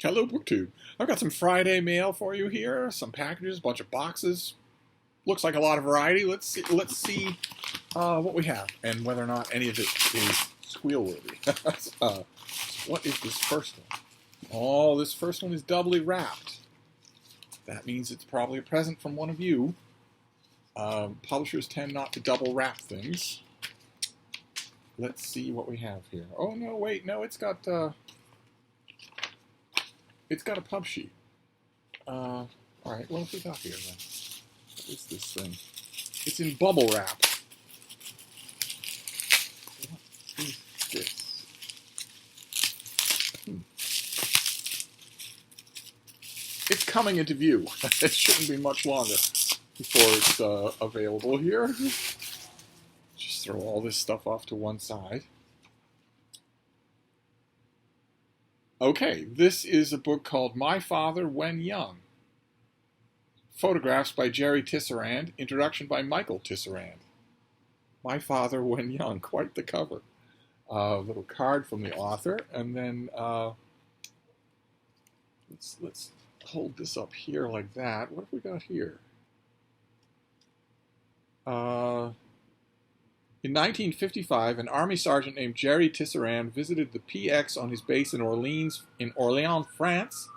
Hello, BookTube. I've got some Friday mail for you here. Some packages, a bunch of boxes. Looks like a lot of variety. Let's see what we have and whether or not any of it is squeal-worthy. What is this first one? Oh, this first one is doubly wrapped. That means it's probably a present from one of you. Publishers tend not to double wrap things. Let's see what we have here. Oh no, wait, no, it's got a pub sheet. All right, what have we got here then? What is this thing? It's in bubble wrap. What is this? It's coming into view. It shouldn't be much longer before it's available here. Just throw all this stuff off to one side. Okay, this is a book called My Father When Young. Photographs by Jerry Tisserand, introduction by Michael Tisserand. My Father When Young, quite the cover. A little card from the author, and then let's hold this up here like that. What have we got here? In 1955, an army sergeant named Jerry Tisserand visited the PX on his base in Orleans, France,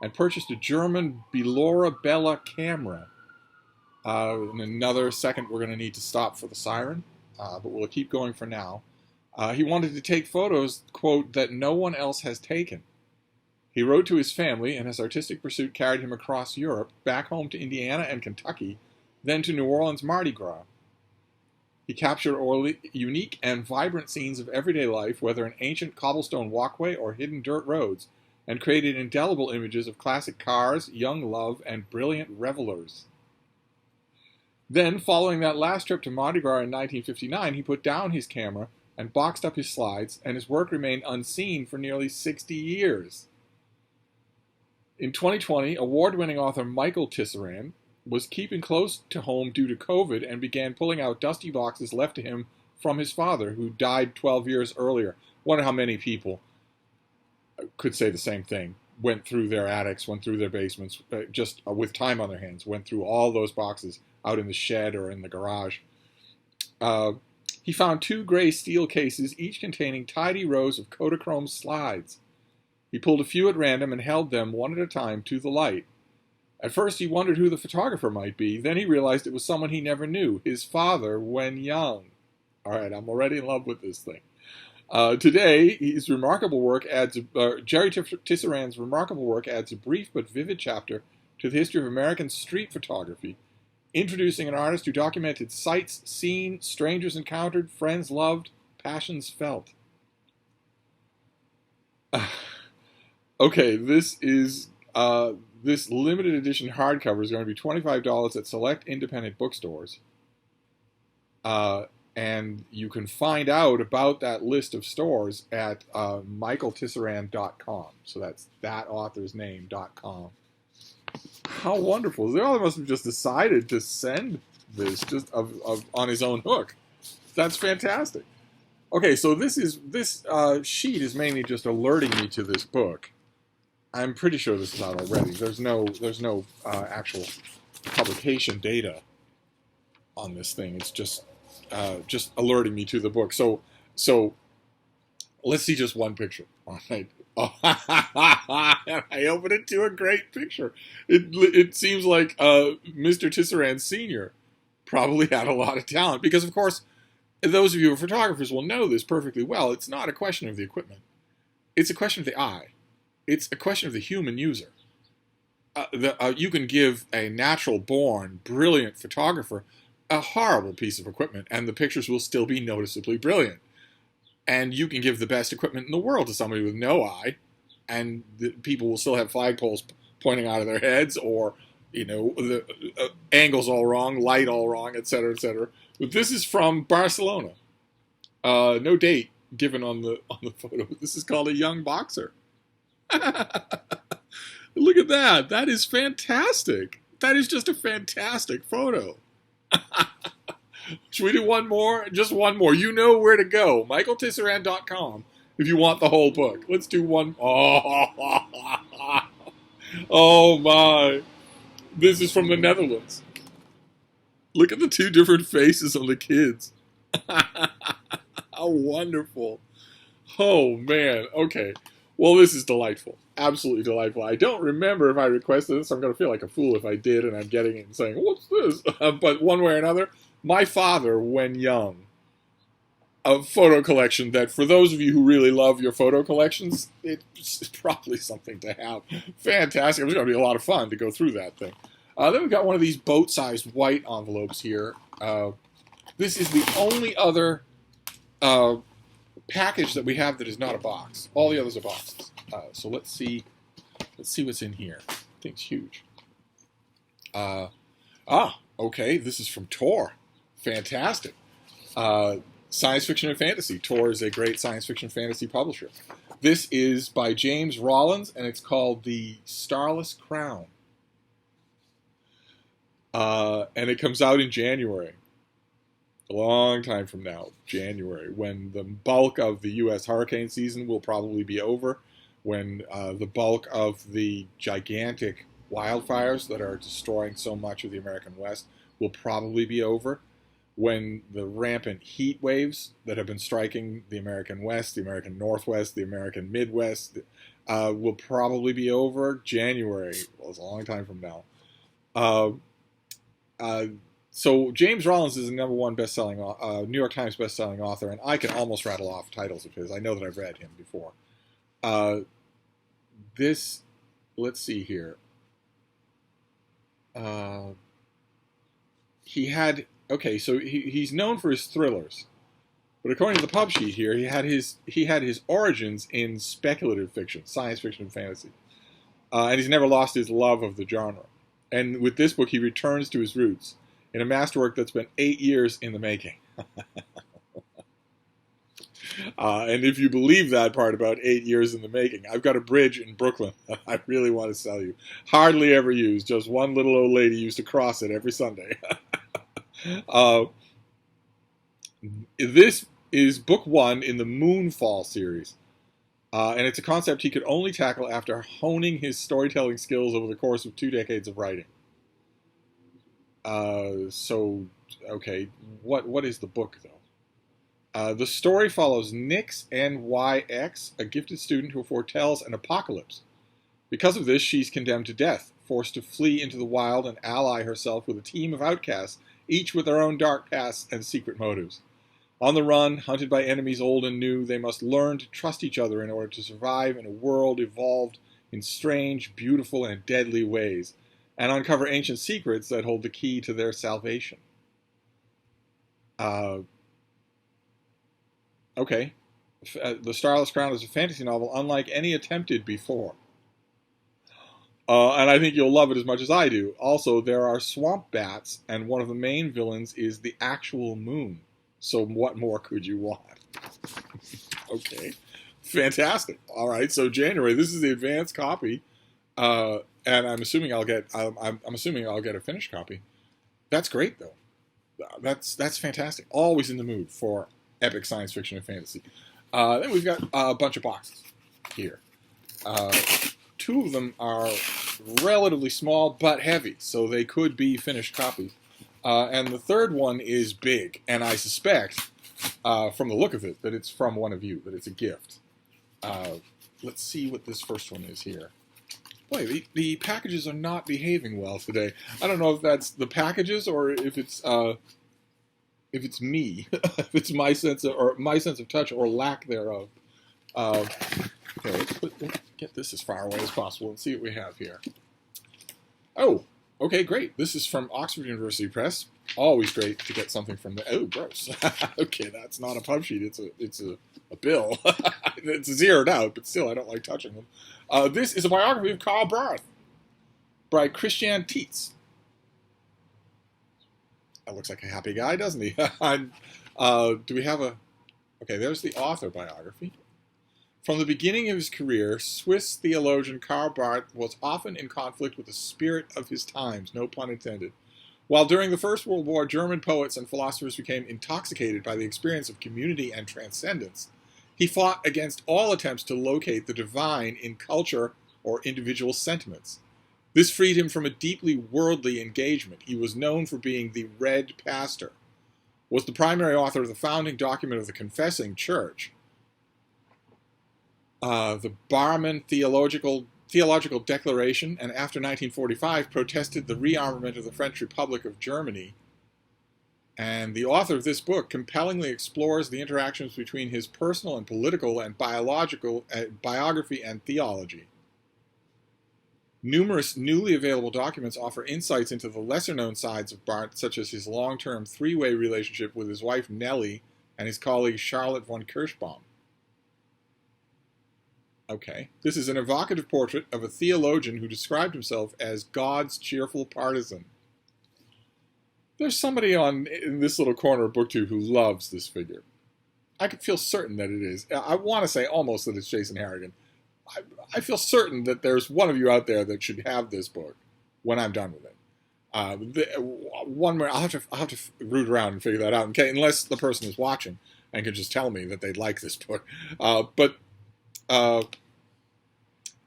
and purchased a German Belora Bella camera. In another second, we're going to need to stop for the siren, but we'll keep going for now. He wanted to take photos, quote, that no one else has taken. He wrote to his family, and his artistic pursuit carried him across Europe, back home to Indiana and Kentucky, then to New Orleans Mardi Gras. He captured unique and vibrant scenes of everyday life, whether an ancient cobblestone walkway or hidden dirt roads, and created indelible images of classic cars, young love, and brilliant revelers. Then, following that last trip to Mardi Gras in 1959, he put down his camera and boxed up his slides, and his work remained unseen for nearly 60 years. In 2020, award-winning author Michael Tisserand was keeping close to home due to COVID and began pulling out dusty boxes left to him from his father, who died 12 years earlier. Wonder how many people could say the same thing. Went through their attics, went through their basements, just with time on their hands, went through all those boxes out in the shed or in the garage. He found 2 gray steel cases, each containing tidy rows of Kodachrome slides. He pulled a few at random and held them one at a time to the light. At first he wondered who the photographer might be. Then he realized it was someone he never knew, his father when young. All right, I'm already in love with this thing. Today, his remarkable work Jerry Tisserand's remarkable work adds a brief but vivid chapter to the history of American street photography, introducing an artist who documented sights seen, strangers encountered, friends loved, passions felt. Okay, this is this limited edition hardcover is going to be $25 at select independent bookstores. And you can find out about that list of stores at michaeltisserand.com. So that's that author's name.com. How wonderful. They must have just decided to send this just on his own hook. That's fantastic. Okay, so this sheet is mainly just alerting me to this book. I'm pretty sure this is out already. There's no actual publication data on this thing. It's just alerting me to the book. So let's see just one picture. All right. Oh, I opened it to a great picture. It seems like Mr. Tisserand Sr. probably had a lot of talent because, of course, those of you who are photographers will know this perfectly well. It's not a question of the equipment. It's a question of the eye. It's a question of the human user. You can give a natural-born, brilliant photographer a horrible piece of equipment, and the pictures will still be noticeably brilliant. And you can give the best equipment in the world to somebody with no eye, and the people will still have flagpoles pointing out of their heads, or the angles all wrong, light all wrong, etc., etc. But this is from Barcelona. No date given on the photo. This is called a young boxer. Look at that. That is fantastic. That is just a fantastic photo. Should we do one more? Just one more. You know where to go. michaeltisserand.com if you want the whole book. Let's do one. Oh, Oh my. This is from the Netherlands. Look at the two different faces on the kids. How wonderful. Oh man. Okay. Well, this is delightful. Absolutely delightful. I don't remember if I requested this. I'm going to feel like a fool if I did and I'm getting it and saying, what's this? But one way or another, my father, when young, a photo collection that, for those of you who really love your photo collections, it's probably something to have. Fantastic. It was going to be a lot of fun to go through that thing. Then we've got one of these boat-sized white envelopes here. This is the only other package that we have that is not a box. All the others are boxes. So let's see what's in here. The thing's huge. Okay. This is from Tor. Fantastic. Science fiction and fantasy. Tor is a great science fiction fantasy publisher. This is by James Rollins, and it's called The Starless Crown. And it comes out in January. A long time from now, January, when the bulk of the U.S. hurricane season will probably be over, when the bulk of the gigantic wildfires that are destroying so much of the American West will probably be over, when the rampant heat waves that have been striking the American West, the American Northwest, the American Midwest will probably be over. January, well, it's a long time from now. So James Rollins is the #1 best-selling New York Times best-selling author, and I can almost rattle off titles of his. I know that I've read him before. Let's see here. So he's known for his thrillers, but according to the pub sheet here, he had his origins in speculative fiction, science fiction, and fantasy, and he's never lost his love of the genre. And with this book, he returns to his roots in a masterwork that's been 8 years in the making. And if you believe that part about 8 years in the making, I've got a bridge in Brooklyn that I really want to sell you. Hardly ever used. Just one little old lady used to cross it every Sunday. This is book 1 in the Moonfall series. And it's a concept he could only tackle after honing his storytelling skills over the course of 2 decades of writing. What is the book, though? The story follows Nyx NYX, a gifted student who foretells an apocalypse. Because of this, she's condemned to death, forced to flee into the wild and ally herself with a team of outcasts, each with their own dark pasts and secret motives. On the run, hunted by enemies old and new, they must learn to trust each other in order to survive in a world evolved in strange, beautiful, and deadly ways, and uncover ancient secrets that hold the key to their salvation. The Starless Crown is a fantasy novel unlike any attempted before. And I think you'll love it as much as I do. Also, there are swamp bats, and one of the main villains is the actual moon. So what more could you want? Okay. Fantastic. All right, so January, this is the advanced copy. And I'm assuming I'll get a finished copy. That's great, though. That's fantastic. Always in the mood for epic science fiction and fantasy. Then we've got a bunch of boxes here. 2 of them are relatively small but heavy, so they could be finished copies. And the third one is big, and I suspect, from the look of it, that it's from one of you, that it's a gift. Let's see what this first one is here. Boy, the packages are not behaving well today. I don't know if that's the packages or if it's me, if it's my sense of touch or lack thereof. Okay, let's get this as far away as possible and see what we have here. Oh, okay, great. This is from Oxford University Press. Always great to get something from the. Oh, gross. Okay, that's not a pub sheet. It's a bill. It's zeroed out, but still, I don't like touching them. This is a biography of Karl Barth by Christian Tietz. That looks like a happy guy, doesn't he? Do we have a... Okay, there's the author biography. From the beginning of his career, Swiss theologian Karl Barth was often in conflict with the spirit of his times, no pun intended. While during the First World War, German poets and philosophers became intoxicated by the experience of community and transcendence, he fought against all attempts to locate the divine in culture or individual sentiments. This freed him from a deeply worldly engagement. He was known for being the Red Pastor, was the primary author of the founding document of the Confessing Church, the Barman Theological Declaration, and after 1945 protested the rearmament of the French Republic of Germany. And the author of this book compellingly explores the interactions between his personal and political and biological biography and theology. Numerous newly available documents offer insights into the lesser-known sides of Barth, such as his long-term three-way relationship with his wife Nellie and his colleague Charlotte von Kirschbaum. Okay. This is an evocative portrait of a theologian who described himself as God's cheerful partisan. There's somebody in this little corner of BookTube who loves this figure. I can feel certain that it is. I want to say almost that it's Jason Harrigan. I feel certain that there's one of you out there that should have this book when I'm done with it. One more, I'll have to root around and figure that out, okay, unless the person is watching and can just tell me that they'd like this book.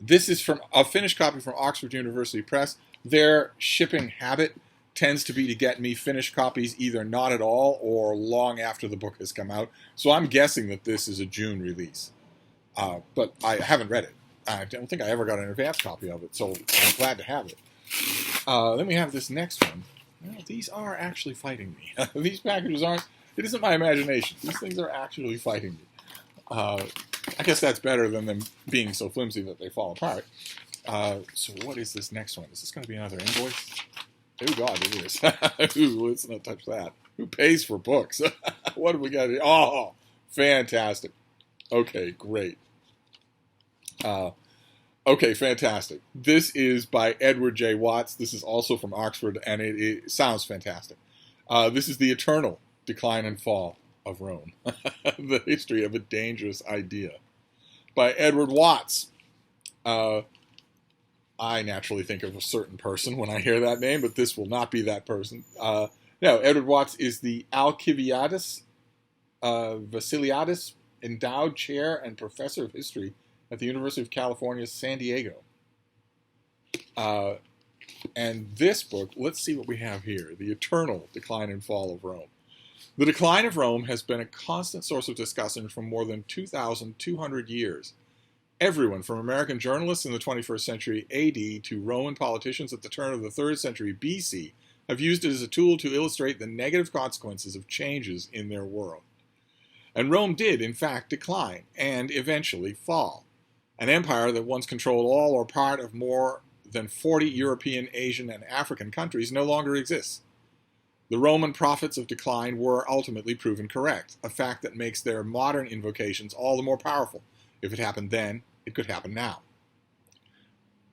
This is from a finished copy from Oxford University Press. Their shipping habit tends to be to get me finished copies either not at all or long after the book has come out. So I'm guessing that this is a June release. But I haven't read it. I don't think I ever got an advance copy of it, so I'm glad to have it. Then we have this next one. Well, these are actually fighting me. These packages aren't. It isn't my imagination. These things are actually fighting me. I guess that's better than them being so flimsy that they fall apart. So what is this next one? Is this going to be another invoice? Oh, God, it is. Ooh, let's not touch that. Who pays for books? What have we got here? Oh, fantastic. Okay, great. Okay, fantastic. This is by Edward J. Watts. This is also from Oxford, and it sounds fantastic. This is The Eternal Decline and Fall of Rome. The History of a Dangerous Idea by Edward Watts. I naturally think of a certain person when I hear that name, but this will not be that person. No, Edward Watts is the Alcibiades Vasiliadis Endowed Chair and Professor of History at the University of California, San Diego. And this book, let's see what we have here. The Eternal Decline and Fall of Rome. The decline of Rome has been a constant source of discussion for more than 2,200 years. Everyone from American journalists in the 21st century AD to Roman politicians at the turn of the 3rd century BC have used it as a tool to illustrate the negative consequences of changes in their world. And Rome did, in fact, decline and eventually fall. An empire that once controlled all or part of more than 40 European, Asian, and African countries no longer exists. The Roman prophets of decline were ultimately proven correct, a fact that makes their modern invocations all the more powerful. If it happened then, it could happen now.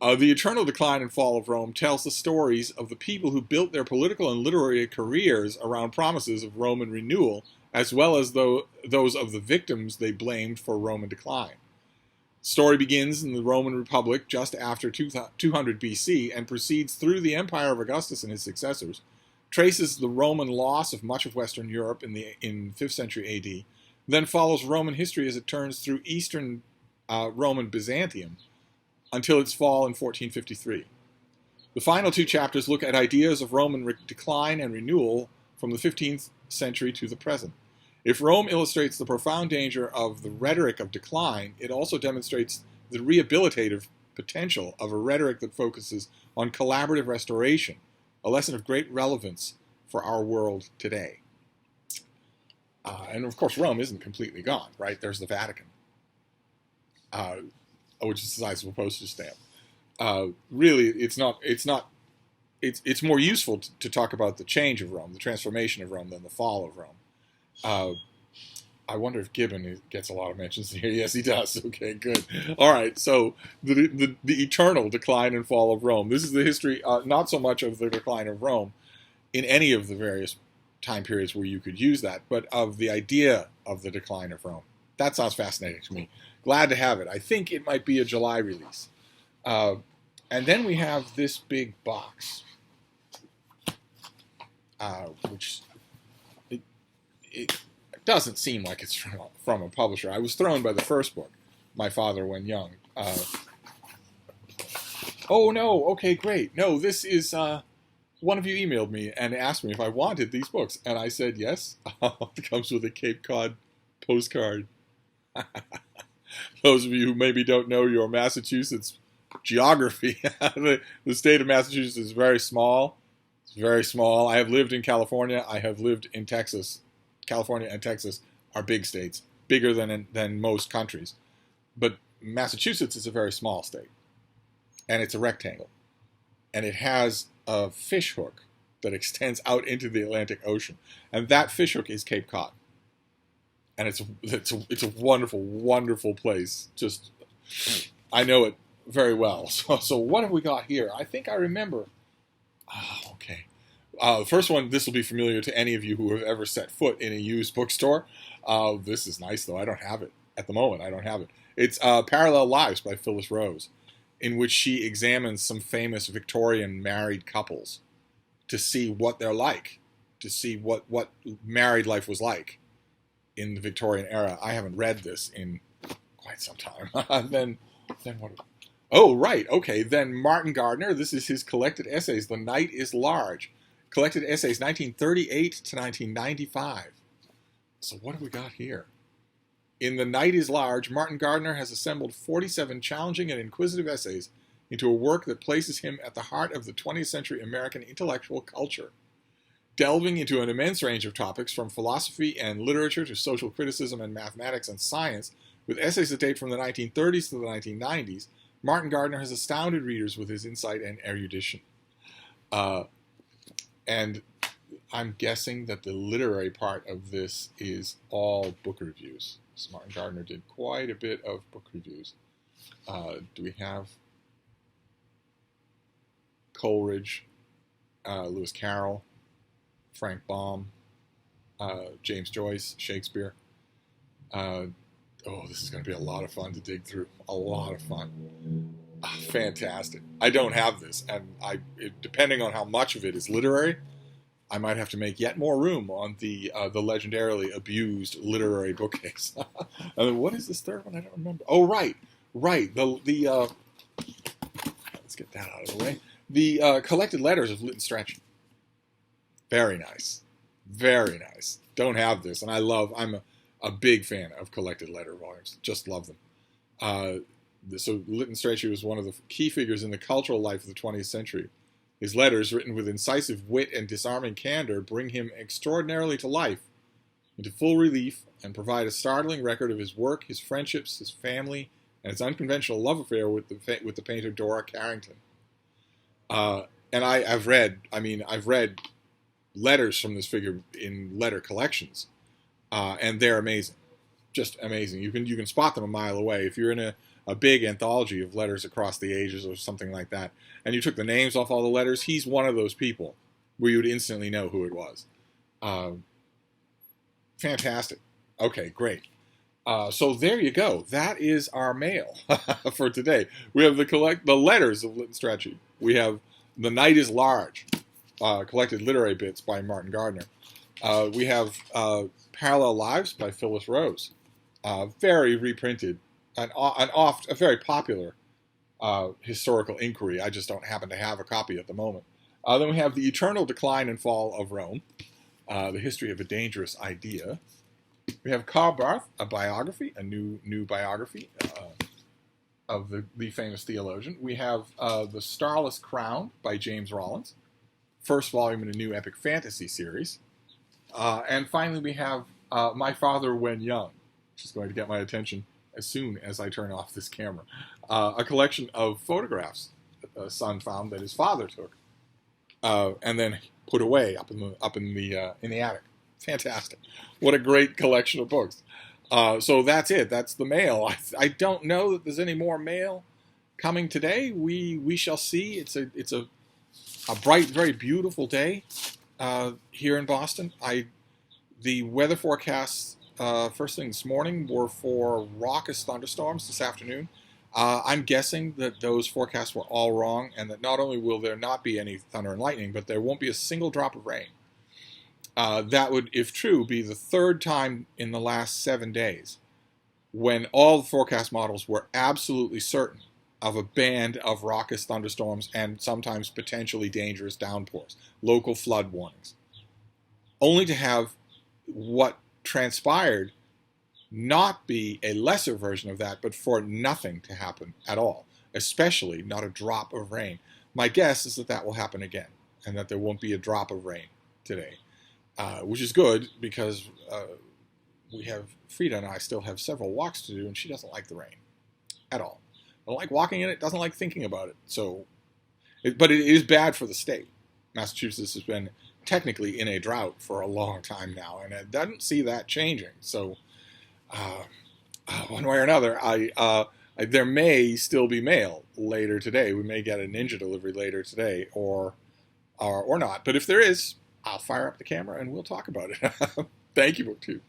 The Eternal Decline and Fall of Rome tells the stories of the people who built their political and literary careers around promises of Roman renewal, as well as those of the victims they blamed for Roman decline. The story begins in the Roman Republic just after 200 BC and proceeds through the empire of Augustus and his successors, traces the Roman loss of much of Western Europe in 5th century AD, then follows Roman history as it turns through Eastern Roman Byzantium until its fall in 1453. The final two chapters look at ideas of Roman decline and renewal from the 15th century to the present. If Rome illustrates the profound danger of the rhetoric of decline, it also demonstrates the rehabilitative potential of a rhetoric that focuses on collaborative restoration, a lesson of great relevance for our world today. And of course, Rome isn't completely gone, right? There's the Vatican, which is the size of a postage stamp. Really, it's more useful to talk about the change of Rome, the transformation of Rome, than the fall of Rome. I wonder if Gibbon gets a lot of mentions here. Yes, he does. Okay, good. All right, so the eternal decline and fall of Rome. This is the history, not so much of the decline of Rome in any of the various time periods where you could use that, but of the idea of the decline of Rome. That sounds fascinating to me. Glad to have it. I think it might be a July release. And then we have this big box, which it doesn't seem like it's from a publisher. I was thrown by the first book, My Father When Young. Oh, no. Okay, great. No, this is, one of you emailed me and asked me if I wanted these books. And I said yes. It comes with a Cape Cod postcard. Those of you who maybe don't know your Massachusetts geography, the state of Massachusetts is very small. It's very small. I have lived in California. I have lived in Texas. California and Texas are big states, bigger than most countries. But Massachusetts is a very small state, and it's a rectangle, and it has a fish hook that extends out into the Atlantic Ocean, and that fish hook is Cape Cod, and it's a wonderful, wonderful place. Just I know it very well. So what have we got here? I think I remember. Oh, okay. First one, this will be familiar to any of you who have ever set foot in a used bookstore. This is nice, though. I don't have it at the moment. I don't have it. It's Parallel Lives by Phyllis Rose, in which she examines some famous Victorian married couples to see what they're like, to see what married life was like in the Victorian era. I haven't read this in quite some time. Then what? Oh, right. Okay. Then Martin Gardner. This is his collected essays. The Night is Large. Collected essays 1938 to 1995. So what have we got here? In The Night is Large, Martin Gardner has assembled 47 challenging and inquisitive essays into a work that places him at the heart of the 20th century American intellectual culture. Delving into an immense range of topics from philosophy and literature to social criticism and mathematics and science, with essays that date from the 1930s to the 1990s, Martin Gardner has astounded readers with his insight and erudition. And I'm guessing that the literary part of this is all book reviews. So Martin Gardner did quite a bit of book reviews. Do we have Coleridge, Lewis Carroll, Frank Baum, James Joyce, Shakespeare? This is going to be a lot of fun to dig through. A lot of fun. Fantastic. I don't have this, and depending on how much of it is literary, I might have to make yet more room on the legendarily abused literary bookcase. What is this third one? I don't remember. Oh, right. Let's get that out of the way. The collected letters of Lytton Strachey. Very nice. Very nice. Don't have this, and I'm a big fan of collected letter volumes. Just love them. So Lytton Strachey was one of the key figures in the cultural life of the 20th century. His letters, written with incisive wit and disarming candor, bring him extraordinarily to life, into full relief, and provide a startling record of his work, his friendships, his family, and his unconventional love affair with the painter Dora Carrington. And I've read letters from this figure in letter collections, and they're amazing, just amazing. You can spot them a mile away if you're in a big anthology of letters across the ages or something like that, and you took the names off all the letters. He's one of those people where you would instantly know who it was. Fantastic. Okay, great. So there you go. That is our mail for today. We have the letters of Lytton Strachey. We have The Night is Large, collected literary bits by Martin Gardner. We have Parallel Lives by Phyllis Rose, very reprinted, a very popular historical inquiry. I just don't happen to have a copy at the moment. Then we have The Eternal Decline and Fall of Rome, The History of a Dangerous Idea. We have Karl Barth, a biography, a new biography of the famous theologian. We have The Starless Crown by James Rollins, first volume in a new epic fantasy series. And finally, we have My Father When Young, which is going to get my attention as soon as I turn off this camera. A collection of photographs that a son found that his father took, and then put away up in the attic. Fantastic! What a great collection of books. So that's it. That's the mail. I don't know that there's any more mail coming today. We shall see. It's a bright, very beautiful day here in Boston. The weather forecasts first thing this morning were for raucous thunderstorms this afternoon. I'm guessing that those forecasts were all wrong, and that not only will there not be any thunder and lightning, but there won't be a single drop of rain. That would, if true, be the third time in the last 7 days when all the forecast models were absolutely certain of a band of raucous thunderstorms and sometimes potentially dangerous downpours, local flood warnings, only to have what transpired not be a lesser version of that, but for nothing to happen at all, especially not a drop of rain. My guess is that that will happen again, and that there won't be a drop of rain today, which is good because we have, Frida and I still have several walks to do, and she doesn't like the rain at all. Doesn't like walking in it, doesn't like thinking about it. So, but it is bad for the state. Massachusetts has been technically in a drought for a long time now, and it doesn't see that changing. So, one way or another, there may still be mail later today. We may get a Ninja delivery later today, or not. But if there is, I'll fire up the camera and we'll talk about it. Thank you, BookTube.